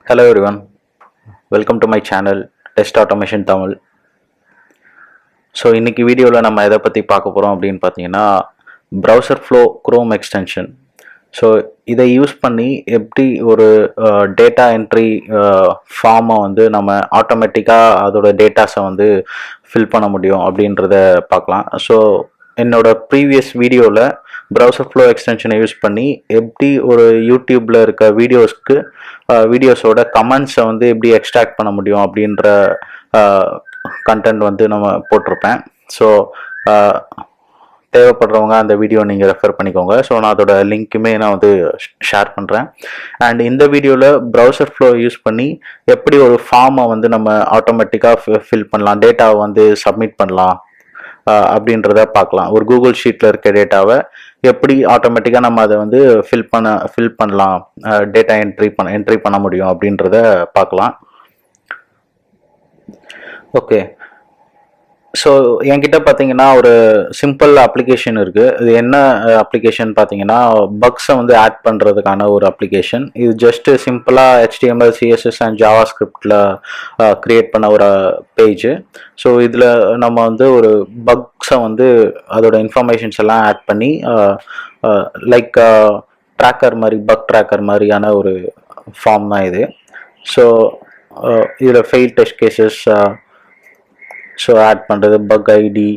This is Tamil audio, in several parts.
Hello everyone, welcome to my channel Test Automation Tamil. So இன்னைக்கு வீடியோவில் நம்ம எதை பற்றி பார்க்க போகிறோம் அப்படின்னு பார்த்தீங்கன்னா browser flow chrome extension. So இதை யூஸ் பண்ணி எப்படி ஒரு டேட்டா என்ட்ரி ஃபார்மை வந்து நம்ம ஆட்டோமேட்டிக்காக அதோட டேட்டாஸை வந்து ஃபில் பண்ண முடியும் அப்படின்றத பார்க்கலாம். ஸோ என்னோட ப்ரீவியஸ் வீடியோவில் ப்ரௌசர் ஃப்ளோ எக்ஸ்டென்ஷனை யூஸ் பண்ணி எப்படி ஒரு யூடியூப்பில் இருக்க வீடியோஸோட கமெண்ட்ஸை வந்து எப்படி எக்ஸ்ட்ராக்ட் பண்ண முடியும் அப்படின்ற கண்டென்ட் வந்து நம்ம போட்டிருப்பேன். ஸோ தேவைப்படுறவங்க அந்த வீடியோ நீங்கள் ரெஃபர் பண்ணிக்கோங்க. ஸோ நான் அதோட லிங்க்குமே நான் வந்து ஷேர் பண்ணுறேன். அண்ட் இந்த வீடியோவில் ப்ரௌசர் ஃப்ளோ யூஸ் பண்ணி எப்படி ஒரு ஃபார்மை வந்து நம்ம ஆட்டோமேட்டிக்காக ஃபில் பண்ணலாம், டேட்டாவை வந்து சப்மிட் பண்ணலாம் அப்படின்றத பார்க்கலாம். ஒரு கூகுள் ஷீட்டில் இருக்க டேட்டாவை எப்படி ஆட்டோமேட்டிக்காக நம்ம அதை வந்து ஃபில் பண்ணலாம், டேட்டா என்ட்ரி பண்ண முடியும் அப்படின்றத பார்க்கலாம். ஓகே, ஸோ என்கிட்ட பார்த்தீங்கன்னா ஒரு சிம்பிள் அப்ளிகேஷன் இருக்குது. இது என்ன அப்ளிகேஷன் பார்த்தீங்கன்னா பக்ஸை வந்து ஆட் பண்ணுறதுக்கான ஒரு அப்ளிகேஷன். இது ஜஸ்ட்டு சிம்பிளாக HTML, CSS அண்ட் ஜாவா ஸ்கிரிப்டில் க்ரியேட் பண்ண ஒரு பேஜு. ஸோ இதில் நம்ம வந்து ஒரு பக்ஸை வந்து அதோட இன்ஃபர்மேஷன்ஸ் எல்லாம் ஆட் பண்ணி லைக் ட்ராக்கர் மாதிரி, பக் ட்ராக்கர் மாதிரியான ஒரு ஃபார்ம் தான் இது. ஸோ இதில் fail test cases so add பண்ணுறது, bug ID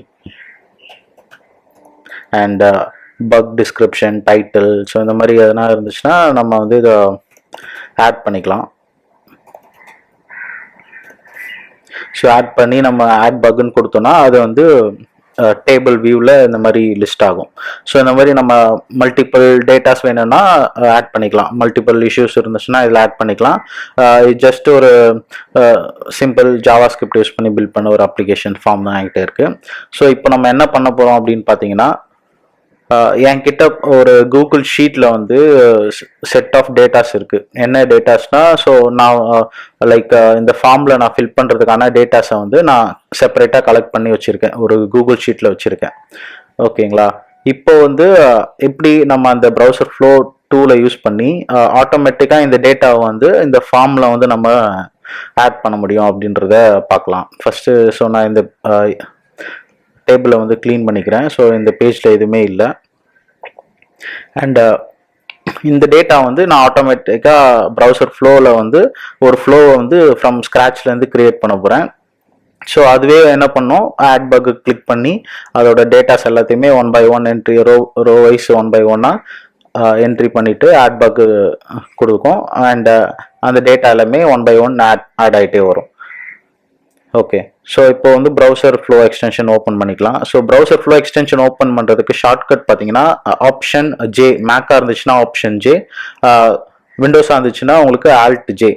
and bug description, title, so இந்த மாதிரி எதனா இருந்துச்சுன்னா நம்ம வந்து இதை ஆட் பண்ணிக்கலாம். ஸோ ஆட் பண்ணி நம்ம ஆட் பக்குன்னு கொடுத்தோன்னா அது வந்து டேபிள் வியூவில் இந்த மாதிரி லிஸ்ட் ஆகும். ஸோ இந்த மாதிரி நம்ம மல்டிபிள் டேட்டாஸ் வேணும்னா ஆட் பண்ணிக்கலாம். மல்டிபிள் இஷ்யூஸ் இருந்துச்சுன்னா இதில் ஆட் பண்ணிக்கலாம். ஜஸ்ட் ஒரு சிம்பிள் ஜாவா ஸ்கிரிப்ட் யூஸ் பண்ணி பில்ட் பண்ண ஒரு அப்ளிகேஷன் ஃபார்ம் தான் என்கிட்ட இருக்குது. ஸோ இப்போ நம்ம என்ன பண்ண போகிறோம் அப்படின்னு பார்த்தீங்கன்னா என்கிட்ட ஒரு கூகுள் ஷீட்டில் வந்து செட் ஆஃப் டேட்டாஸ் இருக்குது. என்ன டேட்டாஸ்னா, ஸோ நான் லைக் இந்த ஃபார்மில் நான் ஃபில் பண்ணுறதுக்கான டேட்டாஸை வந்து நான் செப்பரேட்டாக கலெக்ட் பண்ணி வச்சுருக்கேன், ஒரு கூகுள் ஷீட்டில் வச்சுருக்கேன். ஓகேங்களா? இப்போ வந்து எப்படி நம்ம அந்த ப்ரௌசர் ஃப்ளோ டூலை யூஸ் பண்ணி ஆட்டோமேட்டிக்காக இந்த டேட்டாவை வந்து இந்த ஃபார்மில் வந்து நம்ம ஆட் பண்ண முடியும் அப்படின்றத பார்க்கலாம். ஃபஸ்ட்டு ஸோ நான் இந்த டேபிளை வந்து க்ளீன் பண்ணிக்கிறேன். ஸோ இந்த பேஜில் எதுவுமே இல்லை. அண்ட் இந்த டேட்டா வந்து நான் ஆட்டோமேட்டிக்காக ப்ரௌசர் ஃப்ளோவில் வந்து ஒரு ஃப்ளோவை வந்து ஃப்ரம் ஸ்க்ராட்ச்லேருந்து க்ரியேட் பண்ண போகிறேன். ஸோ அதுவே என்ன பண்ணோம், ஆட் பக்கு கிளிக் பண்ணி அதோட டேட்டாஸ் எல்லாத்தையுமே 1 by 1 entry, row wise 1 by 1 entry பண்ணிவிட்டு ஆட் பக்கு கொடுக்கும். அண்ட் அந்த டேட்டா எல்லாமே 1 by 1 ஆட் ஆகிட்டே வரும். ஓகே, ஸோ இப்போ வந்து ப்ரௌசர் ஃப்ளோ எக்ஸ்டென்ஷன் ஓப்பன் பண்ணிக்கலாம். So browser flow extension open பண்ணுறதுக்கு ஷார்ட்கட் பார்த்தீங்கன்னா ஆப்ஷன் J, மேக்காக இருந்துச்சுன்னா ஆப்ஷன் J, விண்டோஸாக இருந்துச்சுன்னா உங்களுக்கு Alt J.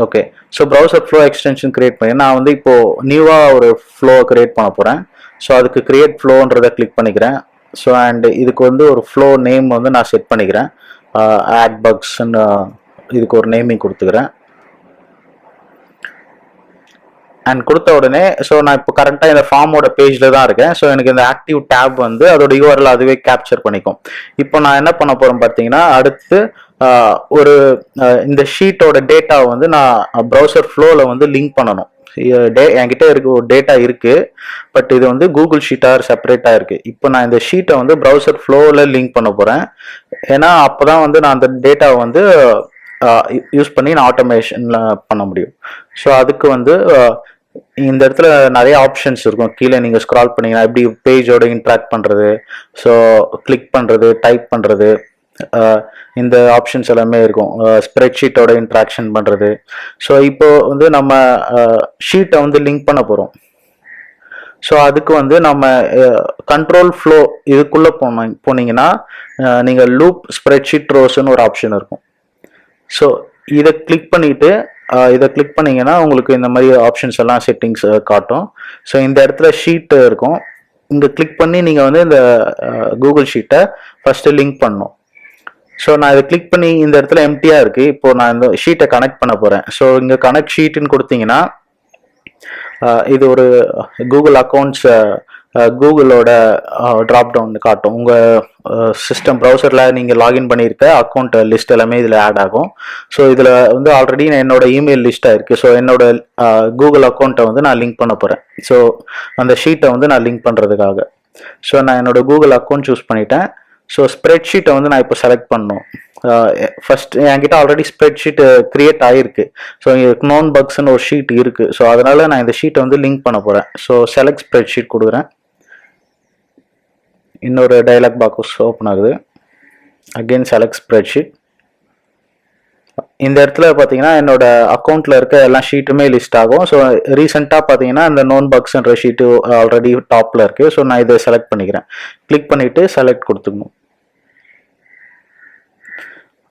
Okay, so browser flow extension create பண்ணி நான் வந்து இப்போது நியூவாக ஒரு ஃப்ளோவை கிரியேட் பண்ண போகிறேன். ஸோ அதுக்கு கிரியேட் ஃப்ளோன்றதை கிளிக் பண்ணிக்கிறேன். ஸோ அண்ட் இதுக்கு வந்து ஒரு ஃப்ளோ நேம் வந்து நான் செட் பண்ணிக்கிறேன். ஆட் பக்ஸ்ன்னு இதுக்கு ஒரு நேமிங் கொடுத்துக்கிறேன். அண்ட் கொடுத்த உடனே ஸோ நான் இப்போ கரெக்டாக இந்த ஃபார்மோட பேஜில் தான் இருக்கேன். ஸோ எனக்கு இந்த ஆக்டிவ் டேப் வந்து அதோட URL அதுவே கேப்சர் பண்ணிக்கும். இப்போ நான் என்ன பண்ண போகிறேன் பார்த்தீங்கன்னா, அடுத்து ஒரு இந்த ஷீட்டோட டேட்டாவை வந்து நான் ப்ரௌசர் ஃப்ளோவில் வந்து லிங்க் பண்ணணும். என்கிட்ட ஒரு டேட்டா இருக்குது, பட் இது வந்து கூகுள் ஷீட்டாக செப்பரேட்டாக இருக்குது. இப்போ நான் இந்த ஷீட்டை வந்து ப்ரௌசர் ஃப்ளோவில் லிங்க் பண்ண போகிறேன். ஏன்னா அப்போ தான் வந்து நான் அந்த டேட்டாவை வந்து யூஸ் பண்ணி நான் ஆட்டோமேஷனில் பண்ண முடியும். ஸோ அதுக்கு வந்து இந்த இடத்துல நிறைய ஆப்ஷன்ஸ் இருக்கும். கீழே நீங்கள் ஸ்க்ரால் பண்ணீங்கன்னா எப்படி பேஜோட இன்ட்ராக்ட் பண்ணுறது, ஸோ கிளிக் பண்ணுறது, டைப் பண்ணுறது, இந்த ஆப்ஷன்ஸ் எல்லாமே இருக்கும். ஸ்ப்ரெட்ஷீட்டோட இன்ட்ராக்ஷன் பண்ணுறது. ஸோ இப்போ வந்து நம்ம ஷீட்டை வந்து லிங்க் பண்ண போகிறோம். ஸோ அதுக்கு வந்து நம்ம கண்ட்ரோல் ஃப்ளோ இதுக்குள்ளே போனீங்கன்னா நீங்கள் லூப் ஸ்ப்ரெட்ஷீட் ரோஸ்ன்னு ஒரு ஆப்ஷன் இருக்கும். ஸோ இதை கிளிக் பண்ணிவிட்டு இதை கிளிக் பண்ணிங்கன்னா உங்களுக்கு இந்த மாதிரி ஆப்ஷன்ஸ் எல்லாம் செட்டிங்ஸ் காட்டும். ஸோ இந்த இடத்துல ஷீட்டு இருக்கும். இங்கே கிளிக் பண்ணி நீங்கள் வந்து இந்த கூகுள் ஷீட்டை ஃபஸ்ட்டு லிங்க் பண்ணணும். ஸோ நான் இதை கிளிக் பண்ணி இந்த இடத்துல எம்டியாக இருக்குது. இப்போது நான் இந்த ஷீட்டை கனெக்ட் பண்ண போகிறேன். ஸோ இங்கே கனெக்ட் ஷீட்டுன்னு கொடுத்தீங்கன்னா இது ஒரு கூகுள் அக்கௌண்ட்ஸ் கூகுளோட ட்ராப் டவுன் காட்டும். உங்கள் சிஸ்டம் ப்ரௌசரில் நீங்கள் லாகின் பண்ணியிருக்க அக்கௌண்ட் லிஸ்ட் எல்லாமே இதில் ஆட் ஆகும். ஸோ இதில் வந்து ஆல்ரெடி என்னோட இமெயில் லிஸ்ட்டாக இருக்குது. ஸோ என்னோட கூகுள் அக்கௌண்ட்டை வந்து நான் லிங்க் பண்ண போகிறேன். ஸோ அந்த ஷீட்டை வந்து நான் லிங்க் பண்ணுறதுக்காக ஸோ நான் என்னோட கூகுள் அக்கௌண்ட் சூஸ் பண்ணிட்டேன். ஸோ ஸ்ப்ரெட் ஷீட்டை வந்து நான் இப்போ செலக்ட் பண்ணணும். ஃபர்ஸ்ட் என்கிட்ட ஆல்ரெடி ஸ்ப்ரெட் ஷீட் கிரியேட் ஆகிருக்கு. ஸோ நோன் பக்ஸ்ன்னு ஒரு ஷீட் இருக்குது. ஸோ அதனால நான் இந்த ஷீட்டை வந்து லிங்க் பண்ண போகிறேன். ஸோ செலக்ட் ஸ்ப்ரெட் ஷீட் கொடுக்குறேன். இன்னொரு டயலாக் பாக்ஸ் ஓப்பன் ஆகுது. Again select spread sheet. இந்த இடத்துல பார்த்தீங்கன்னா என்னோட அக்கௌண்ட்டில் இருக்க எல்லா ஷீட்டுமே லிஸ்ட் ஆகும். ஸோ ரீசெண்டாக பார்த்தீங்கன்னா இந்த நோன் பக்ஸ்ன்ற ஷீட்டு ஆல்ரெடி டாப்பில் இருக்குது. ஸோ நான் இதை செலக்ட் பண்ணிக்கிறேன். கிளிக் பண்ணிவிட்டு செலக்ட் கொடுத்துக்கணும்.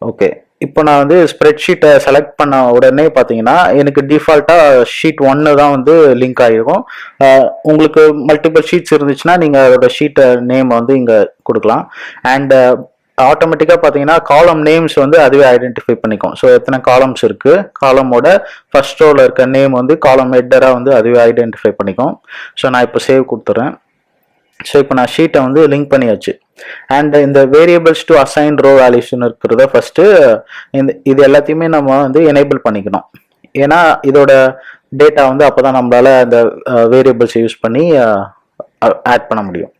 ஓகே, இப்போ நான் வந்து ஸ்ப்ரெட் ஷீட்டை செலக்ட் பண்ண உடனே பார்த்தீங்கன்னா எனக்கு டிஃபால்ட்டாக ஷீட் 1 தான் வந்து லிங்க் ஆகிருக்கும். உங்களுக்கு மல்டிபிள் ஷீட்ஸ் இருந்துச்சுன்னா நீங்கள் அதோட ஷீட்டை நேம் வந்து இங்கே கொடுக்கலாம். அண்ட் ஆட்டோமேட்டிக்காக பார்த்தீங்கன்னா காலம் நேம்ஸ் வந்து அதுவே ஐடென்டிஃபை பண்ணிக்கும். ஸோ எத்தனை காலம்ஸ் இருக்குது, காலமோட ஃபர்ஸ்ட் ரோவில் இருக்க நேம் வந்து காலம் ஹெட்டராக வந்து அதுவே ஐடென்டிஃபை பண்ணிக்கும். ஸோ நான் இப்போ சேவ் கொடுத்துட்றேன். ஸோ இப்போ நான் ஷீட்டை வந்து லிங்க் பண்ணியாச்சு. அண்ட் இந்த வேரியபிள்ஸ் டு அசைன் ரோ வேல்யூஸ்ன்னு இருக்கிறத ஃபர்ஸ்ட்டு இது எல்லாத்தையுமே நம்ம வந்து எனேபிள் பண்ணிக்கணும். ஏன்னா இதோட டேட்டா வந்து அப்போ தான் நம்மளால அந்த வேரியபிள்ஸை யூஸ் பண்ணி ஆட் பண்ண முடியும்.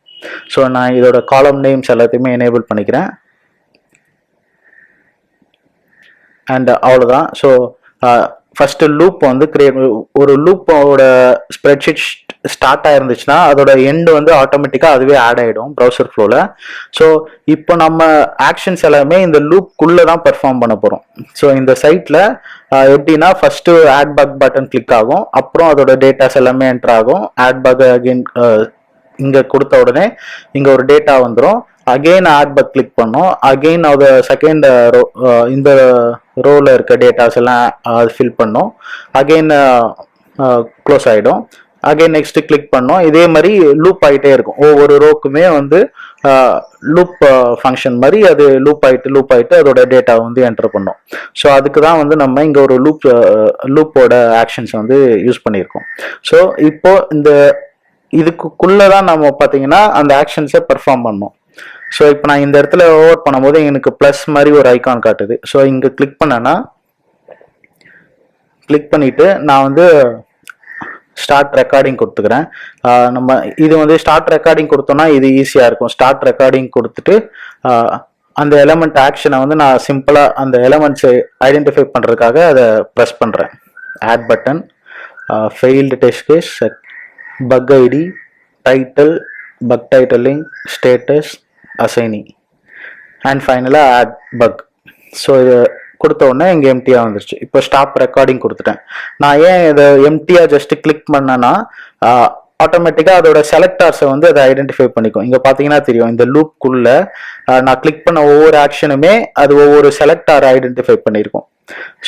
ஸோ நான் இதோட காலம் நேம்ஸ் எல்லாத்தையுமே எனேபிள் பண்ணிக்கிறேன். அண்ட் அவ்வளோதான். ஸோ ஃபஸ்ட்டு லூப் வந்து ஒரு லூப்போட ஸ்ப்ரெட்ஷீட் ஸ்டார்ட் ஆயிருந்துச்சுன்னா அதோட எண்டு வந்து ஆட்டோமேட்டிக்காக அதுவே ஆட் ஆகிடும் ப்ரௌசர் ஃப்ளோவில். ஸோ இப்போ நம்ம ஆக்ஷன்ஸ் எல்லாமே இந்த லூப்குள்ளே தான் பெர்ஃபார்ம் பண்ண போகிறோம். ஸோ இந்த சைட்டில் எப்படின்னா first add bug button click ஆகும். அப்புறம் அதோட டேட்டாஸ் எல்லாமே என்டர் ஆகும். ஆட் பக் அகெயின் இங்கே கொடுத்த உடனே இங்கே ஒரு டேட்டா வந்துடும். அகெயின் ஆட் பக் கிளிக் பண்ணோம். அகெயின் அது செகண்ட் ரோ இந்த ரோவில் இருக்க டேட்டாஸ் எல்லாம் அது ஃபில் பண்ணோம். அகெயின் க்ளோஸ் ஆகிடும். அகெயின் நெக்ஸ்ட் கிளிக் பண்ணோம். இதே மாதிரி லூப் ஆகிட்டே இருக்கும். ஒவ்வொரு ரோக்குமே வந்து லூப் ஃபங்க்ஷன் மாதிரி அது லூப் ஆகிட்டு அதோட டேட்டா வந்து என்டர் பண்ணோம். ஸோ அதுக்கு தான் வந்து நம்ம இங்கே ஒரு லூப்போட ஆக்ஷன்ஸ் வந்து யூஸ் பண்ணியிருக்கோம். ஸோ இப்போ இந்த இதுக்குள்ளே தான் நம்ம பார்த்தீங்கன்னா அந்த ஆக்ஷன்ஸை பெர்ஃபார்ம் பண்ணோம். ஸோ இப்போ நான் இந்த இடத்துல ஓவர் பண்ணும்போது எனக்கு ப்ளஸ் மாதிரி ஒரு ஐக்கான் காட்டுது. ஸோ இங்கே கிளிக் பண்ணேன்னா கிளிக் பண்ணிவிட்டு நான் வந்து ஸ்டார்ட் ரெக்கார்டிங் கொடுத்துக்கிறேன். நம்ம இது வந்து ஸ்டார்ட் ரெக்கார்டிங் கொடுத்தோம்னா இது ஈஸியாக இருக்கும். ஸ்டார்ட் ரெக்கார்டிங் கொடுத்துட்டு அந்த எலமெண்ட் ஆக்ஷனை வந்து நான் சிம்பிளாக அந்த எலமெண்ட்ஸை ஐடென்டிஃபை பண்ணுறதுக்காக அதை ப்ரெஸ் பண்ணுறேன். Add button, failed test case, bug ID, title, bug titling, status, assignee and ஃபைனலாக ஆட் பக். ஸோ இது கொடுத்த உடனே இங்கே எம்டியாக வந்துருச்சு. இப்போ ஸ்டாப் ரெக்கார்டிங் கொடுத்துட்டேன். நான் ஏன் இதை எம்டியாக ஜஸ்ட் கிளிக் பண்ணேன்னா ஆட்டோமேட்டிக்காக அதோட செலக்டார்ஸை வந்து அதை ஐடென்டிஃபை பண்ணிக்கும். இங்கே பார்த்தீங்கன்னா தெரியும் இந்த லூப்குள்ளே நான் கிளிக் பண்ண ஒவ்வொரு ஆக்ஷனுமே அது ஒவ்வொரு செலக்டாரை ஐடென்டிஃபை பண்ணியிருக்கோம்.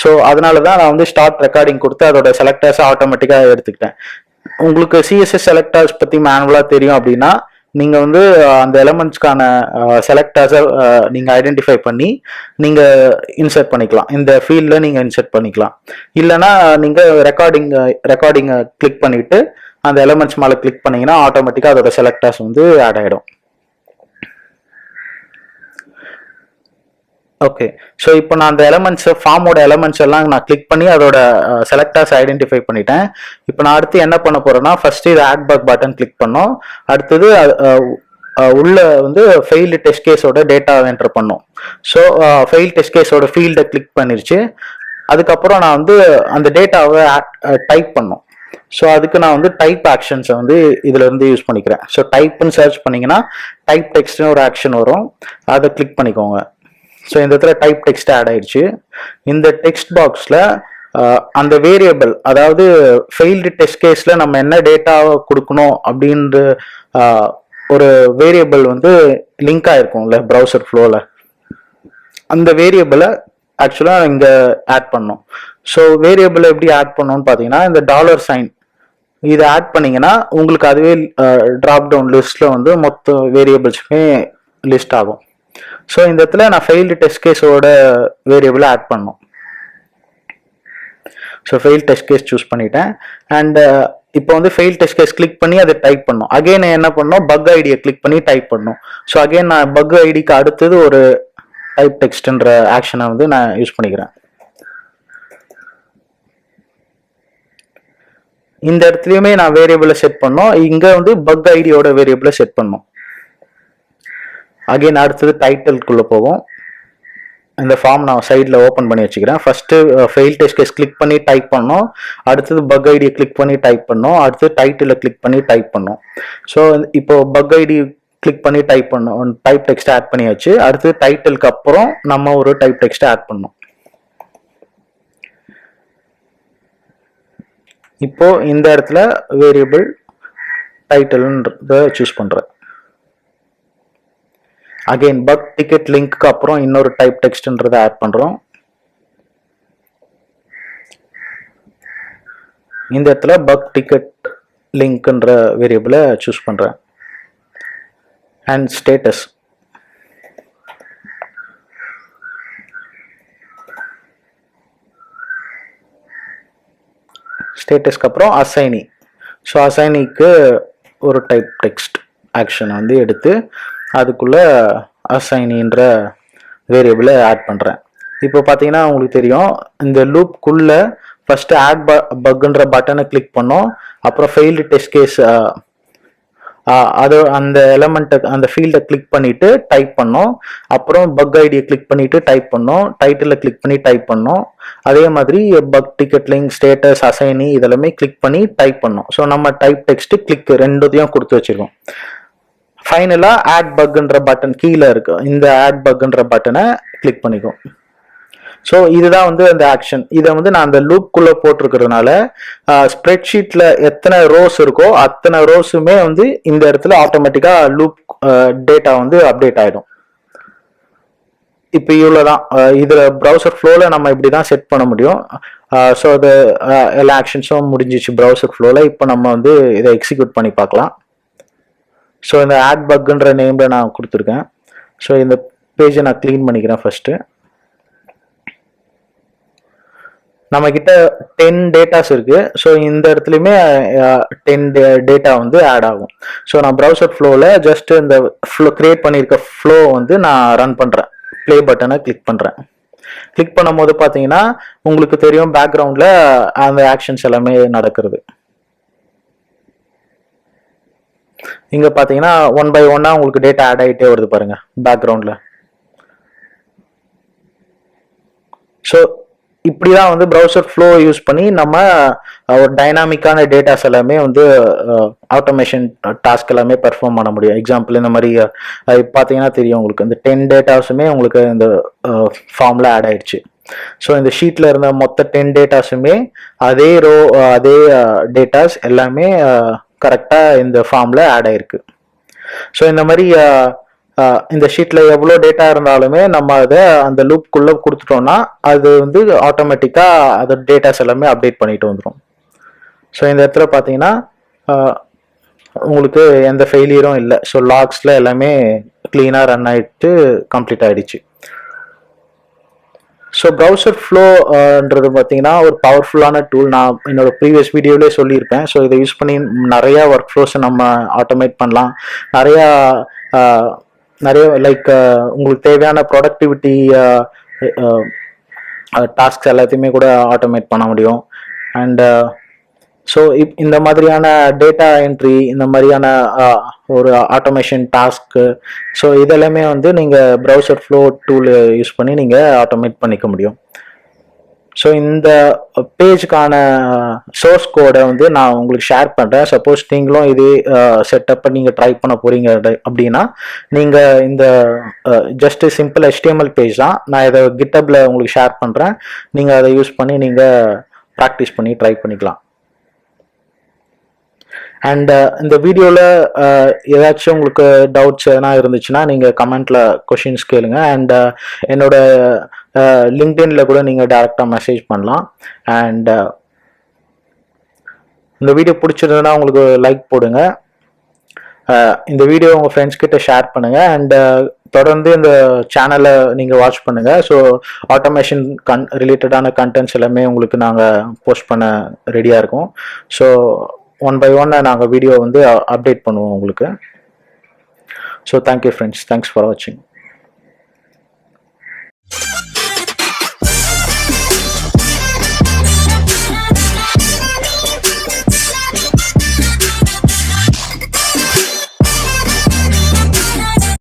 ஸோ அதனால தான் நான் வந்து ஸ்டார்ட் ரெக்கார்டிங் கொடுத்து அதோட செலக்டார்ஸை ஆட்டோமேட்டிக்காக எடுத்துக்கிட்டேன். உங்களுக்கு சிஎஸ்எஸ் செலக்டர்ஸ் பற்றி மேனுவலாக தெரியும் அப்படின்னா நீங்கள் வந்து அந்த எலமெண்ட்ஸ்க்கான செலக்டர்ஸை நீங்கள் ஐடென்டிஃபை பண்ணி நீங்கள் இன்சர்ட் பண்ணிக்கலாம். இந்த ஃபீல்டில் நீங்கள் இன்சர்ட் பண்ணிக்கலாம். இல்லைனா நீங்கள் ரெக்கார்டிங்கை கிளிக் பண்ணிவிட்டு அந்த எலமெண்ட்ஸ் மேலே கிளிக் பண்ணிங்கன்னா ஆட்டோமேட்டிக்காக அதோட செலக்டர்ஸ் வந்து ஆட் ஆகிடும். ஓகே, ஸோ இப்போ நான் அந்த ஃபார்மோட எலமெண்ட்ஸ் எல்லாம் நான் கிளிக் பண்ணி அதோட செலக்டர்ஸ் ஐடென்டிஃபை பண்ணிட்டேன். இப்போ நான் அடுத்து என்ன பண்ண போறேன்னா ஃபர்ஸ்ட் இது ஆட் பக் பட்டன் கிளிக் பண்ணோம். அடுத்தது உள்ள வந்து ஃபெயில்டு டெஸ்ட் கேஸோட டேட்டாவை என்டர் பண்ணோம். ஸோ ஃபெயில் டெஸ்ட் கேஸோட ஃபீல்டை கிளிக் பண்ணிருச்சு. அதுக்கப்புறம் நான் வந்து அந்த டேட்டாவை டைப் பண்ணோம். ஸோ அதுக்கு நான் வந்து டைப் ஆக்ஷன்ஸை வந்து இதுல இருந்து யூஸ் பண்ணிக்கிறேன். ஸோ டைப்னு சர்ச் பண்ணீங்கன்னா டைப் டெக்ஸ்ட்னு ஒரு ஆக்ஷன் வரும். அதை கிளிக் பண்ணிக்கோங்க. ஸோ இந்த இடத்துல டைப் டெக்ஸ்ட் ஆட் ஆயிடுச்சு. இந்த டெக்ஸ்ட் பாக்ஸில் அந்த வேரியபிள், அதாவது ஃபெயில்டு டெஸ்ட் கேஸில் நம்ம என்ன டேட்டாவை கொடுக்கணும் அப்படின்ற ஒரு வேரியபிள் வந்து லிங்க் ஆகிருக்கும்ல ப்ரௌசர் ஃப்ளோவில், அந்த வேரியபிளை ஆக்சுவலாக இங்கே ஆட் பண்ணோம். ஸோ வேரியபிளை எப்படி ஆட் பண்ணோம்னு பார்த்தீங்கன்னா இந்த $, இதை ஆட் பண்ணிங்கன்னா உங்களுக்கு அதுவே ட்ராப் டவுன் லிஸ்ட்டில் வந்து மொத்த வேரியபிள்ஸுமே லிஸ்ட் ஆகும். ஸோ இந்த இடத்துல நான் ஃபெயில்டு டெஸ்ட் கேஸோட வேரியபிளை ஆட் பண்ணோம். So fail test case choose பண்ணிட்டேன். அண்ட் இப்போ வந்து ஃபெயில் டெஸ்ட் கேஸ் கிளிக் பண்ணி அதை டைப் பண்ணோம். அகைன் என்ன பண்ணோம், பக் ஐடியை கிளிக் பண்ணி டைப் பண்ணோம். ஸோ அகைன் நான் பக் ஐடிக்கு அடுத்தது ஒரு டைப் டெக்ஸ்ட்ன்ற ஆக்ஷனை வந்து நான் யூஸ் பண்ணிக்கிறேன். இந்த இடத்துலயுமே நான் வேரியபிளை செட் பண்ணோம். இங்க வந்து பக் ஐடியோட வேரியபிளை செட் பண்ணோம். அகைன் அடுத்தது டைட்டிலுக்குள்ள போகும். இந்த ஃபார்ம் நான் சைடில் ஓப்பன் பண்ணி வச்சுக்கிறேன். First fail test case click பண்ணி டைப் பண்ணோம், அடுத்தது பக் ஐடியை கிளிக் பண்ணி டைப் பண்ணோம், அடுத்தது டைட்டிலை கிளிக் பண்ணி டைப் பண்ணோம். ஸோ இப்போ பக் ஐடி கிளிக் பண்ணி டைப் பண்ணோம், டைப் டெக்ஸ்ட் ஆட் பண்ணியாச்சு. அடுத்தது டைட்டிலுக்கு அப்புறம் நம்ம ஒரு டைப் டெக்ஸ்ட் ஆட் பண்ணோம். இப்போ இந்த இடத்துல வேரியபிள் டைட்டில்ன்றத சூஸ் பண்றேன். அகைன் பக் டிக்கெட் லிங்க்கு அப்புறம் இன்னொரு டைப் டெக்ஸ்ட்ன்றதை ஆட் பண்றோம். இந்த இடத்துல பக் டிக்கெட் லிங்க்ன்ற வேரியபிளை சூஸ் பண்றேன். அண்ட் ஸ்டேட்டஸ், ஸ்டேட்டஸ்க்கு அப்புறம் அசைனி. ஸோ அசைனிக்கு ஒரு டைப் டெக்ஸ்ட் ஆக்ஷன் வந்து எடுத்து அதுக்குள்ள அசைனின்ற வேரியபிளை ஆட் பண்ணுறேன். இப்போ பார்த்தீங்கன்னா உங்களுக்கு தெரியும், இந்த லூப்குள்ள ஃபர்ஸ்ட் ஆட் பக்ன்ற பட்டனை கிளிக் பண்ணோம், அப்புறம் ஃபெயில்டு டெஸ்ட் கேஸ் அது அந்த எலமெண்ட்டை அந்த ஃபீல்டை கிளிக் பண்ணிட்டு டைப் பண்ணோம், அப்புறம் பக் ஐடியை கிளிக் பண்ணிட்டு டைப் பண்ணோம், டைட்டிலை கிளிக் பண்ணி டைப் பண்ணோம். அதே மாதிரி பக் டிக்கெட் லிங்க், ஸ்டேட்டஸ், அசைனி இதெல்லாமே கிளிக் பண்ணி டைப் பண்ணோம். ஸோ நம்ம டைப் டெக்ஸ்ட் கிளிக் ரெண்டுத்தையும் கொடுத்து வச்சிருக்கோம். ஃபைனலா ஆட் பக்ன்ற பட்டன் கீழே இருக்கு, இந்த ஆட் பக்ன்ற பட்டனை கிளிக் பண்ணிக்கும். ஸோ இதுதான் வந்து அந்த ஆக்ஷன். இதை வந்து நான் அந்த லூப்குள்ள போட்டிருக்கிறதுனால ஸ்ப்ரெட்ஷீட்ல எத்தனை ரோஸ் இருக்கோ அத்தனை ரோஸுமே வந்து இந்த இடத்துல ஆட்டோமேட்டிக்கா லூப் டேட்டா வந்து அப்டேட் ஆயிடும். இப்போ இவ்வளோதான். இதுல ப்ரௌசர் ஃப்ளோல நம்ம இப்படி தான் செட் பண்ண முடியும். ஸோ அது எல்லா ஆக்ஷன்ஸும் முடிஞ்சிச்சு ப்ரௌசர் ஃப்ளோல. இப்போ நம்ம வந்து இதை எக்ஸிக்யூட் பண்ணி பார்க்கலாம். ஸோ இந்த ஆட் பக்ன்ற நேம்ல நான் கொடுத்துருக்கேன். ஸோ இந்த பேஜை நான் கிளீன் பண்ணிக்கிறேன் ஃபர்ஸ்ட். நம்ம கிட்ட 10 டேட்டாஸ் இருக்கு. ஸோ இந்த இடத்துலையுமே 10 டேட்டா வந்து ஆட் ஆகும். ஸோ நான் ப்ரௌசர் ஃப்ளோவில் ஜஸ்ட் இந்த ஃப்ளோ கிரியேட் பண்ணியிருக்க ஃப்ளோ வந்து நான் ரன் பண்ணுறேன். ப்ளே பட்டனை கிளிக் பண்ணுறேன். கிளிக் பண்ணும்போது பார்த்தீங்கன்னா உங்களுக்கு தெரியும் பேக்ரவுண்டில் அந்த ஆக்ஷன்ஸ் எல்லாமே நடக்கிறது. இங்கே பார்த்தீங்கன்னா 1 by 1 உங்களுக்கு டேட்டா ஆட் ஆகிட்டே வருது பாருங்க பேக்ரவுண்டில். ஸோ இப்படிதான் வந்து ப்ரௌசர் ஃப்ளோ யூஸ் பண்ணி நம்ம ஒரு டைனாமிக்கான டேட்டாஸ் எல்லாமே வந்து ஆட்டோமேஷன் டாஸ்க் எல்லாமே பெர்ஃபார்ம் பண்ண முடியும். எக்ஸாம்பிள் இந்த மாதிரி பார்த்தீங்கன்னா தெரியும் உங்களுக்கு இந்த 10 டேட்டாஸுமே உங்களுக்கு இந்த ஃபார்மில் ஆட் ஆயிடுச்சு. ஸோ இந்த ஷீட்டில் இருந்த மொத்த 10 டேட்டாஸுமே அதே ரோ அதே டேட்டாஸ் எல்லாமே கரெக்டாக இந்த ஃபார்மில் ஆட் ஆயிருக்கு. ஸோ இந்த மாதிரி இந்த ஷீட்ல எவ்வளோ டேட்டா இருந்தாலுமே நம்ம அதை அந்த லூப்குள்ள கொடுத்துட்டோம்னா அது வந்து ஆட்டோமேட்டிக்கா அதோட டேட்டாஸ் எல்லாமே அப்டேட் பண்ணிட்டு வந்துடும். ஸோ இந்த இடத்துல பார்த்தீங்கன்னா உங்களுக்கு எந்த ஃபெயிலியரும் இல்லை. ஸோ லாக்ஸ்ல எல்லாமே கிளீனாக ரன் ஆயிட்டு கம்ப்ளீட் ஆயிடுச்சு. ஸோ ப்ரௌசர் ஃப்ளோன்றது பார்த்தீங்கன்னா ஒரு பவர்ஃபுல்லான டூல். நான் என்னோட ப்ரீவியஸ் வீடியோவிலே சொல்லியிருப்பேன். ஸோ இதை யூஸ் பண்ணி நிறையா ஒர்க் ஃப்ளோஸை நம்ம ஆட்டோமேட் பண்ணலாம். நிறைய லைக் உங்களுக்கு தேவையான ப்ரொடக்டிவிட்டி டாஸ்க்ஸ் எல்லாத்தையுமே கூட ஆட்டோமேட் பண்ண முடியும். அண்ட் ஸோ இந்த மாதிரியான டேட்டா என்ட்ரி, இந்த மாதிரியான ஒரு ஆட்டோமேஷன் டாஸ்க்கு, ஸோ இதெல்லாமே வந்து நீங்கள் ப்ரௌசர் ஃப்ளோ டூல் யூஸ் பண்ணி நீங்கள் ஆட்டோமேட் பண்ணிக்க முடியும். ஸோ இந்த பேஜுக்கான சோர்ஸ் கோடை வந்து நான் உங்களுக்கு ஷேர் பண்ணுறேன். சப்போஸ் நீங்களும் இதே செட்டப்பை நீங்கள் ட்ரை பண்ண போகிறீங்க அப்படின்னா நீங்கள் இந்த ஜஸ்ட் சிம்பிள் HTML பேஜ் தான், நான் இதை கிட்டப்பில் உங்களுக்கு ஷேர் பண்ணுறேன். நீங்கள் அதை யூஸ் பண்ணி நீங்கள் ப்ராக்டிஸ் பண்ணி ட்ரை பண்ணிக்கலாம். அண்ட் இந்த வீடியோவில் ஏதாச்சும் உங்களுக்கு டவுட்ஸ் எதனா இருந்துச்சுன்னா நீங்கள் கமெண்ட்டில் கொஷின்ஸ் கேளுங்க. அண்ட் என்னோட லிங்க்டின்ல கூட நீங்கள் டைரெக்டாக மெசேஜ் பண்ணலாம். அண்ட் இந்த வீடியோ பிடிச்சிருந்ததுன்னா உங்களுக்கு லைக் போடுங்க. இந்த வீடியோ உங்கள் ஃப்ரெண்ட்ஸ் கிட்ட ஷேர் பண்ணுங்கள். அண்ட் தொடர்ந்து இந்த சேனலை நீங்கள் வாட்ச் பண்ணுங்கள். ஸோ ஆட்டோமேஷன் ரிலேட்டடான கண்டென்ட்ஸ் எல்லாமே உங்களுக்கு நாங்கள் போஸ்ட் பண்ண ரெடியாக இருக்கோம். ஸோ ஒன் பை ஒன் நாங்கள் வீடியோ வந்து அப்டேட் பண்ணுவோம் உங்களுக்கு. So thank you friends, thanks for வாட்சிங்.